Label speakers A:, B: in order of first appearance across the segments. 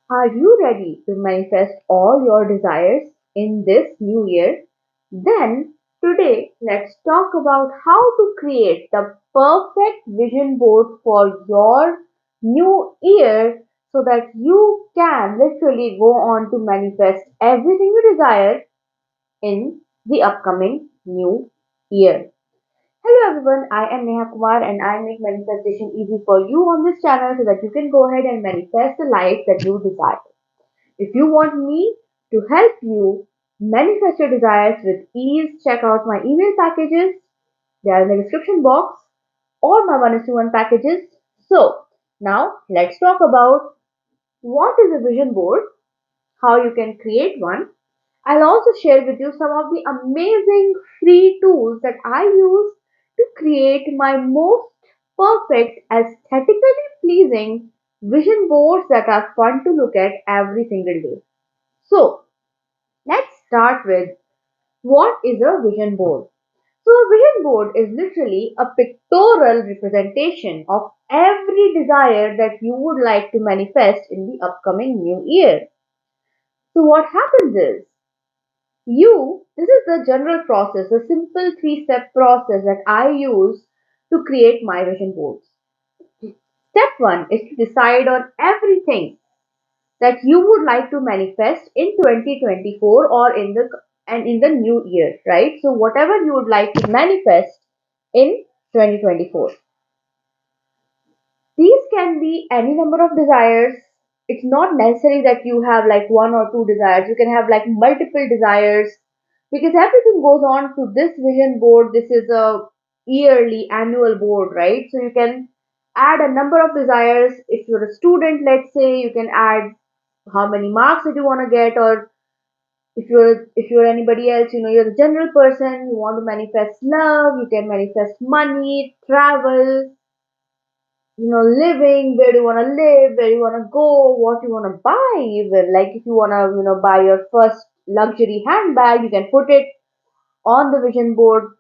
A: Are you ready to manifest all your desires in this new year? Then, today, let's talk about how to create the perfect vision board for your new year so that you can literally go on to manifest everything you desire in the upcoming new year. Hello everyone, I am Neha Kumar and I make manifestation easy for you on this channel so that you can go ahead and manifest the life that you desire. If you want me to help you manifest your desires with ease, check out my email packages. They are in the description box or my 1 to 1 packages. So, now let's talk about what is a vision board, how you can create one. I'll also share with you some of the amazing free tools that I use to create my most perfect, aesthetically pleasing vision boards that are fun to look at every single day. So, let's start with what is a vision board. So, a vision board is literally a pictorial representation of every desire that you would like to manifest in the upcoming new year. So, what happens is this is the general process, a simple 3-step process that I use to create my vision boards. Step 1 is to decide on everything that you would like to manifest in 2024 or in the new year, right? So whatever you would like to manifest in 2024. These can be any number of desires. It's not necessary that you have like one or two desires. You can have like multiple desires because everything goes on to this vision board. This is a yearly annual board, right? So you can add a number of desires. If you're a student, let's say, you can add how many marks that you want to get, or if you're anybody else, you're the general person, you want to manifest love, you can manifest money, travel, living, where do you want to live, where you want to go, what you want to buy, even. Like if you want to, buy your first luxury handbag, you can put it on the vision board.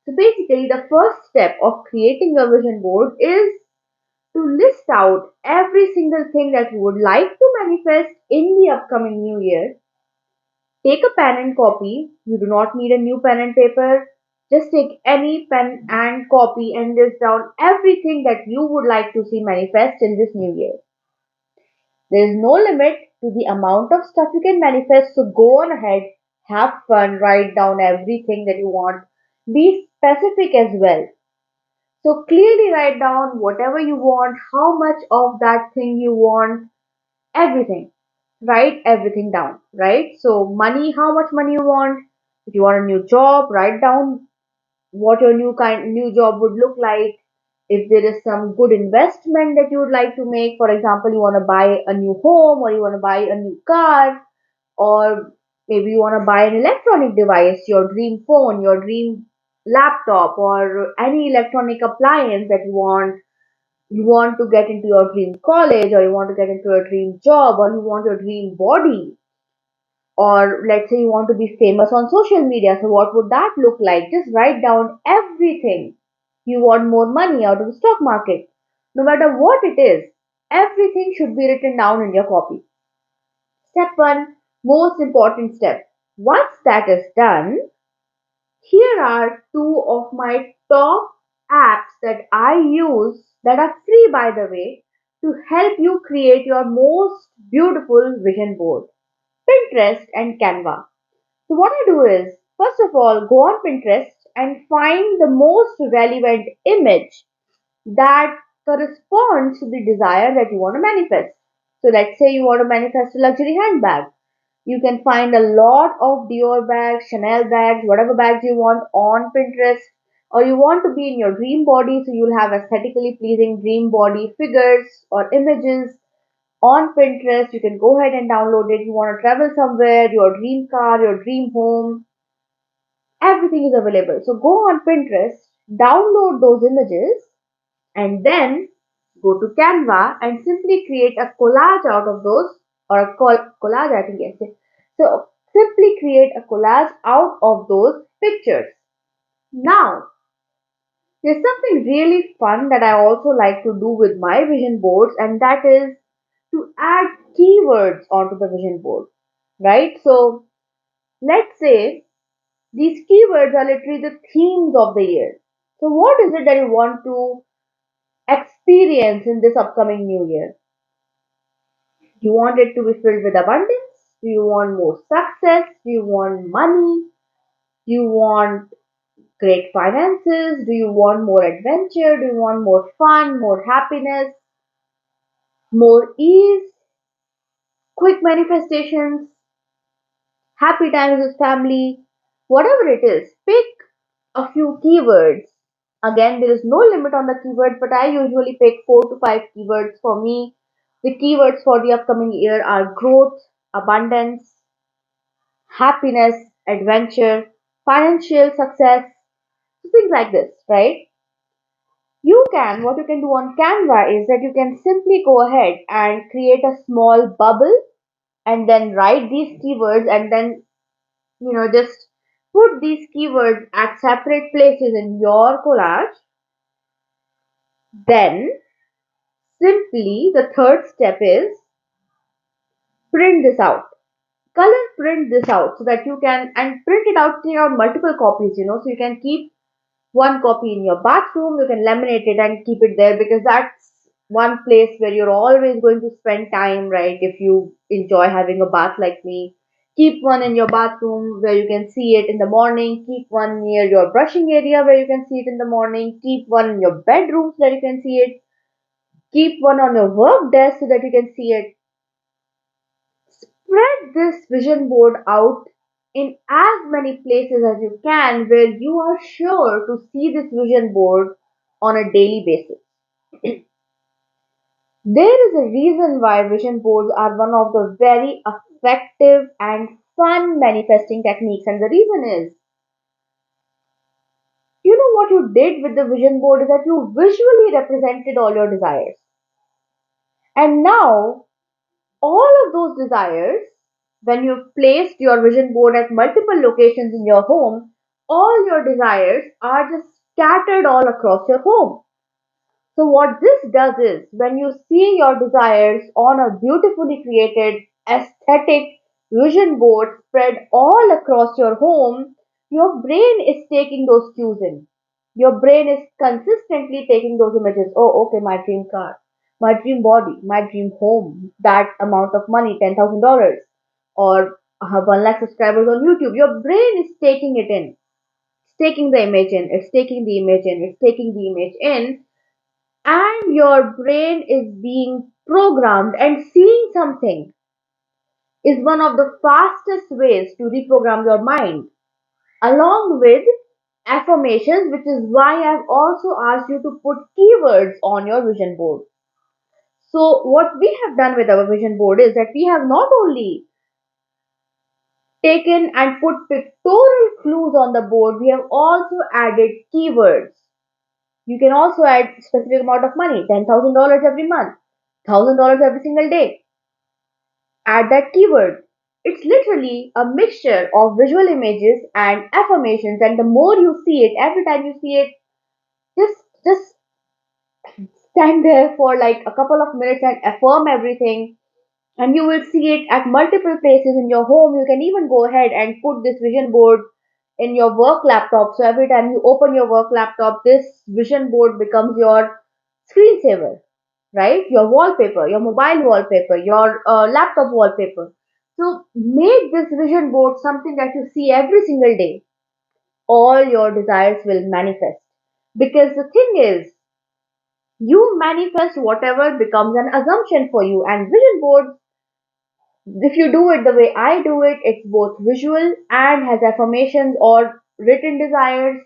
A: So basically, the first step of creating your vision board is to list out every single thing that you would like to manifest in the upcoming new year. Take a pen and copy. You do not need a new pen and paper. Just take any pen and copy and list down everything that you would like to see manifest in this new year. There is no limit to the amount of stuff you can manifest, so go on ahead, have fun, write down everything that you want. Be specific as well. So clearly write down whatever you want, how much of that thing you want, everything. Write everything down, right? So money, how much money you want. If you want a new job, write down what your new job would look like. If there is some good investment that you would like to make, for example, you want to buy a new home or you want to buy a new car, or maybe you want to buy an electronic device, your dream phone, your dream laptop, or any electronic appliance that you want to get into your dream college, or you want to get into your dream job, or you want your dream body, or let's say you want to be famous on social media. So what would that look like? Just write down everything. You want more money out of the stock market. No matter what it is, everything should be written down in your copy. Step 1, most important step. Once that is done, here are two of my top apps that I use that are free, by the way, to help you create your most beautiful vision board: Pinterest and Canva. So, what I do is, first of all, go on Pinterest and find the most relevant image that corresponds to the desire that you want to manifest. So, let's say you want to manifest a luxury handbag. You can find a lot of Dior bags, Chanel bags, whatever bags you want on Pinterest. Or you want to be in your dream body, so you'll have aesthetically pleasing dream body figures or images on Pinterest. You can go ahead and download it. You want to travel somewhere, your dream car, your dream home, everything is available. So go on Pinterest, download those images, and then go to Canva and simply create a collage out of those, or a collage, I think, yes. So simply create a collage out of those pictures. Now, there's something really fun that I also like to do with my vision boards, and that is to add keywords onto the vision board, right? So let's say these keywords are literally the themes of the year. So what is it that you want to experience in this upcoming new year? You want it to be filled with abundance? Do you want more success? Do you want money? Do you want great finances? Do you want more adventure? Do you want more fun, more happiness, more ease, quick manifestations, happy times with family? Whatever it is, pick a few keywords. Again, there is no limit on the keywords, but I usually pick 4 to 5 keywords for me. The keywords for the upcoming year are growth, abundance, happiness, adventure, financial success, things like this, right? What you can do on Canva is that you can simply go ahead and create a small bubble and then write these keywords and then, just put these keywords at separate places in your collage. Then simply the third step is print this out. Color print this out so that you can and print it out in your multiple copies, so you can keep one copy in your bathroom, you can laminate it and keep it there because that's one place where you're always going to spend time, right? If you enjoy having a bath like me, keep one in your bathroom where you can see it in the morning, keep one near your brushing area where you can see it in the morning, keep one in your bedroom so that you can see it, keep one on your work desk so that you can see it. Spread this vision board out in as many places as you can where you are sure to see this vision board on a daily basis. There is a reason why vision boards are one of the very effective and fun manifesting techniques, and the reason is what you did with the vision board is that you visually represented all your desires. And now all of those desires, when you've placed your vision board at multiple locations in your home, all your desires are just scattered all across your home. So, what this does is when you see your desires on a beautifully created aesthetic vision board spread all across your home, your brain is taking those cues in. Your brain is consistently taking those images. Oh, okay, my dream car, my dream body, my dream home, that amount of money, $10,000, or I have 1 lakh subscribers on YouTube. Your brain is taking it in. It's taking the image in. It's taking the image in. It's taking the image in, and your brain is being programmed, and seeing something is one of the fastest ways to reprogram your mind, along with affirmations, which is why I've also asked you to put keywords on your vision board. So what we have done with our vision board is that we have not only taken and put pictorial clues on the board, we have also added keywords. You can also add specific amount of money, $10,000 every month, $1,000 every single day. Add that keyword. It's literally a mixture of visual images and affirmations, and the more you see it, every time you see it, just stand there for like a couple of minutes and affirm everything, and you will see it at multiple places in your home. You can even go ahead and put this vision board in your work laptop. So every time you open your work laptop, this vision board becomes your screensaver, right? Your wallpaper, your mobile wallpaper, your laptop wallpaper. So make this vision board something that you see every single day. All your desires will manifest. Because the thing is, you manifest whatever becomes an assumption for you. And vision boards, if you do it the way I do it, it's both visual and has affirmations or written desires.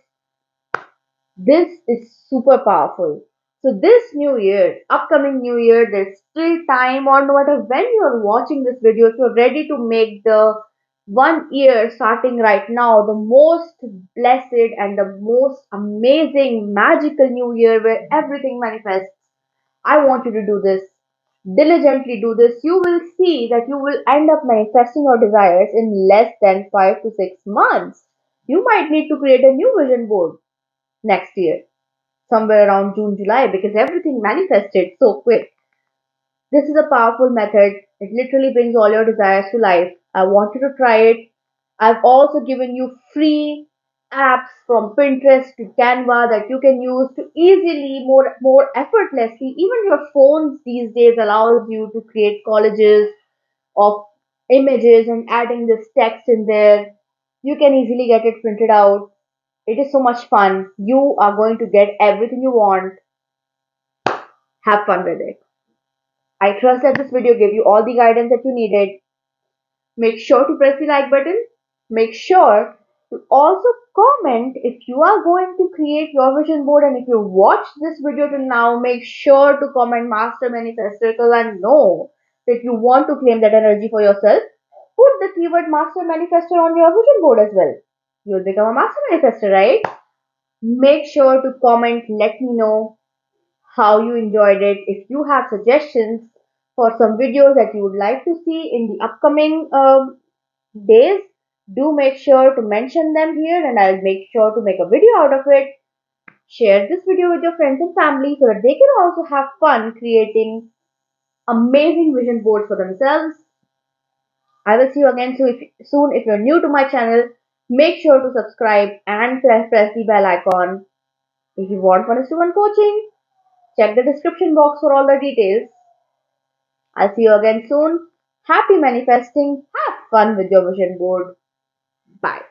A: This is super powerful. So this new year, upcoming new year, there's still time, or no matter when you're watching this video, if you're ready to make the 1 year starting right now the most blessed and the most amazing magical new year where everything manifests, I want you to do this. Diligently do this. You will see that you will end up manifesting your desires in less than 5 to 6 months. You might need to create a new vision board next year, somewhere around June, July, because everything manifested so quick. This is a powerful method. It literally brings all your desires to life. I want you to try it. I've also given you free apps from Pinterest to Canva that you can use to easily, more effortlessly. Even your phones these days allows you to create collages of images and adding this text in there. You can easily get it printed out. It is so much fun. You are going to get everything you want. Have fun with it. I trust that this video gave you all the guidance that you needed. Make sure to press the like button. Make sure to also comment if you are going to create your vision board, and if you watched this video till now, make sure to comment Master Manifestor, because I know that you want to claim that energy for yourself. Put the keyword Master Manifestor on your vision board as well. You'll become a Master Manifestor, right? Make sure to comment, let me know how you enjoyed it. If you have suggestions for some videos that you would like to see in the upcoming days, do make sure to mention them here and I'll make sure to make a video out of it. Share this video with your friends and family so that they can also have fun creating amazing vision boards for themselves. I will see you again soon. If you're new to my channel, make sure to subscribe and press the bell icon. If you want 1:1 coaching, check the description box for all the details. I'll see you again soon. Happy manifesting. Have fun with your vision board. Bye.